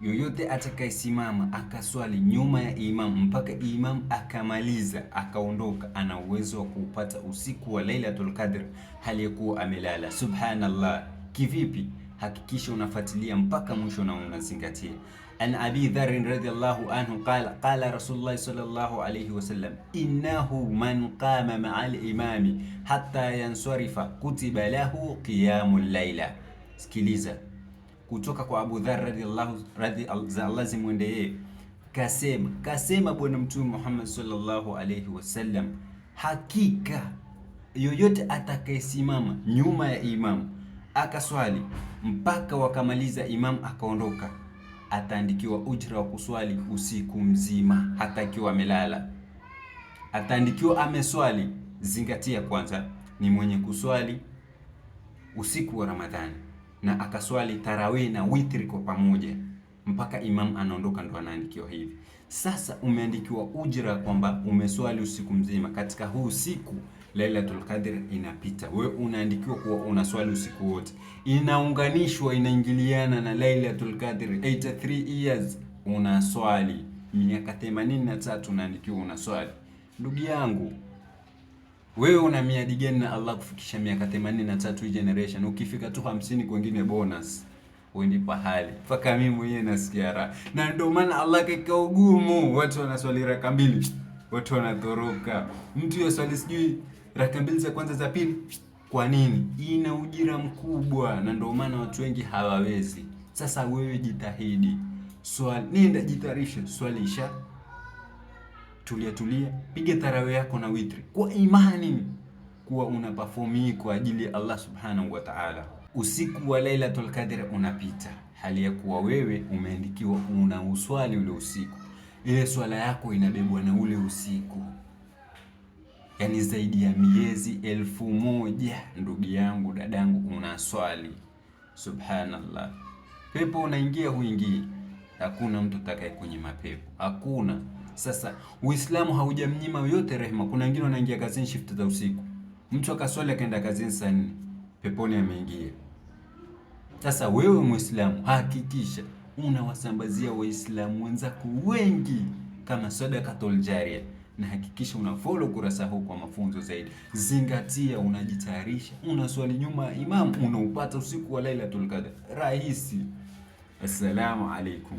yoyote atakayesimama akaswali nyuma ya imam mpaka imam akamaliza akaondoka, ana uwezo wa kuupata usiku wa Lailatul Qadr hali ya kuwa amelala. Subhanallah, kivipi? Hakikisha unafuatilia mpaka mwisho na unazingatia. An Abi Dharr radhiyallahu anhu qala Rasulullah sallallahu alayhi wasallam, innahu man qama ma'al imami hatta yansarifa kutiba lahu qiyamul layla. Sikiliza kutoka kwa Abu Dharr radhiyallahu zimwende yeye, kasema Bwana Mtume Muhammad sallallahu alayhi wasallam, hakika yoyote atakayesimama nyuma ya imam akaswali mpaka wakamaliza imam akaondoka, ataandikiwa ujra wa kuswali usiku mzima, hata akiwa amelala ataandikiwa ameswali. Zingatia kwanza, ni mwenye kuswali usiku wa Ramadhani na akaswali tarawih na witri kwa pamoja mpaka imam anaondoka, ndo anaandikiwa hivi. Sasa umeandikiwa ujra kwamba umeswali usiku mzima. Katika huu usiku Lailatul Qadr inapita, wewe unaandikiwa kuwa unaswali usiku wote. Inaunganishwa, inaingiliana na Lailatul Qadr. 83 years unaswali, miaka 83 unaandikiwa unaswali. Ndugu yangu, wewe una miadi gani na Allah kufikisha miaka 83 generation? Ukifika tu 50 kwingine bonus, wendi pahali. Mpaka mimi mwenyewe nasikia raha. Na ndio maana Allah kaika ugumu, watu wanaswali raka mbili, watu wanatoroka. Mtu yaswali sijui raka mbili za kwanza za pili. Kwa nini? Ina ujira mkubwa na ndio maana watu wengi hawawezi. Sasa wewe jitahidi. Swali, nenda jitarisha, swali isha. Tulia, piga tarawih yako na witri kwa imani kuwa una perform kwa ajili ya Allah subhanahu wa ta'ala. Usiku wa Lailatul Qadr unapita hali ya kuwa wewe umeandikiwa una uswali ule usiku. Ile swala yako inabebwa na ule usiku, yani zaidi ya miezi 1000. Ndugu yangu, dadangu, unaswali. Subhanallah. Pepo unaingia huingii? Hakuna mtu atakaye kwenye mapepo, hakuna. Sasa Uislamu haujamnyima yote rehema. Kuna wengine wanaingia kazini shift za usiku, mtu akaswali akaenda kazini saa 4, peponi ameingia. Sasa wewe Muislamu, hakikisha unawasambazia Waislamu wenzako wengi kama sadaqatul jariyah, na hakikisha unafollow kurasa huu kwa mafunzo zaidi. Zingatia, unajitayarisha, unaswali nyuma ya imam, unaupata usiku wa Lailatul Qadr rahisi. Assalamu alaikum.